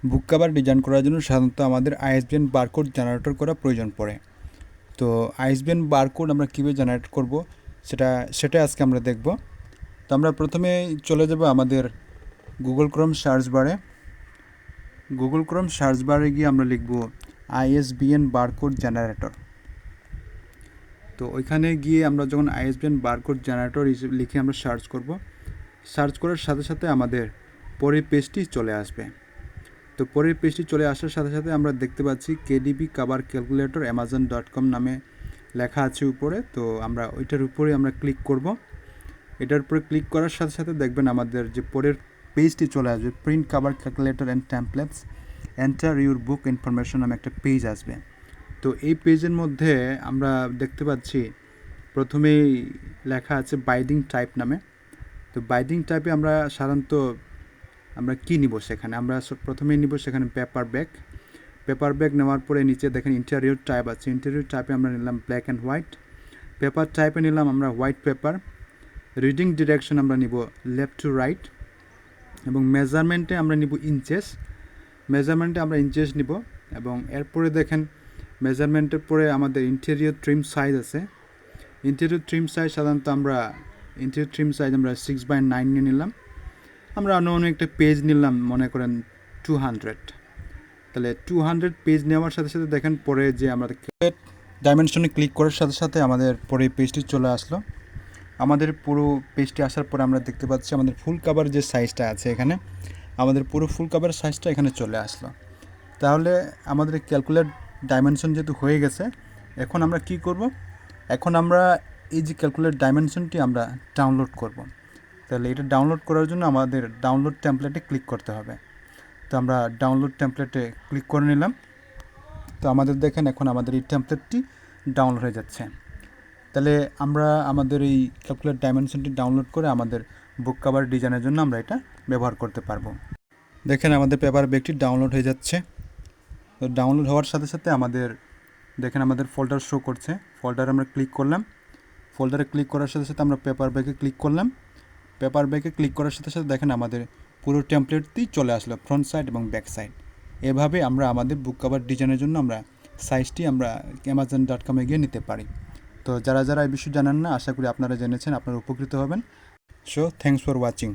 বুক cover design করার জন্য সাধারণত আমাদের আইএসবিএন বারকোড জেনারেটর করা প্রয়োজন পড়ে। তো আইএসবিএন বারকোড আমরা কীভাবে জেনারেট করব সেটা আজকে আমরা দেখব। তো আমরা প্রথমে চলে যাব আমাদের গুগল ক্রোম সার্চ বারে গিয়ে আমরা লিখব আইএসবিএন বারকোড জেনারেটর। তো ওইখানে গিয়ে আমরা যখন আইএসবিএন বারকোড জেনারেটর লিখে আমরা সার্চ করার সাথে সাথে আমাদের পরের পেজটি চলে আসবে। তো পরের পেজটি চলে আসার সাথে সাথে আমরা দেখতে পাচ্ছি কেডিবি কভার ক্যালকুলেটর amazon.com নামে লেখা আছে উপরে। তো আমরা ওইটার উপরে আমরা ক্লিক করব। এটার উপরে ক্লিক করার সাথে সাথে দেখবেন আমাদের যে পরের পেজটি চলে আসবে, print cover calculator and templates enter your book information নামে একটা পেজ আসবে। তো এই পেজের মধ্যে আমরা দেখতে পাচ্ছি প্রথমেই লেখা আছে বাইন্ডিং টাইপ নামে। তো বাইন্ডিং টাইপে আমরা সাধারণত আমরা কী নিব, সেখানে আমরা প্রথমেই নিব সেখানে পেপার ব্যাগ নেওয়ার পরে নিচে দেখেন ইন্টেরিয়র টাইপ আছে। ইন্টেরিয়র টাইপে আমরা নিলাম ব্ল্যাক অ্যান্ড হোয়াইট। পেপার টাইপে নিলাম আমরা হোয়াইট পেপার। রিডিং ডিরেকশন আমরা নিব লেফট টু রাইট এবং মেজারমেন্টে আমরা নিব ইঞ্চেস। আমরা ইঞ্চেস নিব এবং এরপরে দেখেন মেজারমেন্টের পরে আমাদের ইন্টেরিয়র ট্রিম সাইজ আছে। ইন্টেরিয়র ট্রিম সাইজ সাধারণত আমরা 6/9 নিয়ে নিলাম। আমরা অন্য একটা পেজ নিলাম, মনে করেন 200। তাহলে 200 পেজ নেওয়ার সাথে সাথে দেখেন পরে যে আমরা ডাইমেনশনে ক্লিক করার সাথে সাথে আমাদের পরে পেজটি চলে আসলো। আমাদের পুরো পেজটি আসার পরে আমরা দেখতে পাচ্ছি আমাদের ফুল কভার যে সাইজটা আছে এখানে, আমাদের পুরো ফুল কভার সাইজটা এখানে চলে আসলো। তাহলে আমাদের ক্যালকুলেট ডাইমেনশন যেহেতু হয়ে গেছে, এখন আমরা কি করব? এখন আমরা এই যে ক্যালকুলেট ডাইমেনশনটি আমরা ডাউনলোড করব। তাহলে এটা ডাউনলোড করার জন্য আমাদের ডাউনলোড টেমপ্লেটে ক্লিক করতে হবে। তো আমরা ডাউনলোড টেমপ্লেটে ক্লিক করে নিলাম। তো আমাদের দেখেন এখন আমাদের এই টেমপ্লেটটি ডাউনলোড হয়ে যাচ্ছে। তাহলে আমরা আমাদের এই ক্যালকুলেট ডাইমেনশনটি ডাউনলোড করে আমাদের বুক কভার ডিজাইনের জন্য আমরা এটা ব্যবহার করতে পারবো। দেখেন আমাদের পেপার ব্যাগটি ডাউনলোড হয়ে যাচ্ছে। তো ডাউনলোড হওয়ার সাথে সাথে দেখেন আমাদের ফোল্ডার শো করছে। ফোল্ডারে আমরা ক্লিক করলাম। ফোল্ডারে ক্লিক করার সাথে সাথে আমরা পেপার ব্যাগে ক্লিক করলাম। পেপার ব্যাগে ক্লিক করার সাথে সাথে দেখেন আমাদের পুরো টেমপ্লেটটি চলে আসলো, ফ্রন্ট সাইড এবং ব্যাক সাইড। এভাবে আমরা আমাদের বুক কভার ডিজাইনের জন্য আমরা সাইজটি আমরা amazon.com গিয়ে নিতে পারি। তো যারা এই বিষয় জানেন না, আশা করি আপনারা জেনেছেন, আপনারা উপকৃত হবেন। So thanks for watching.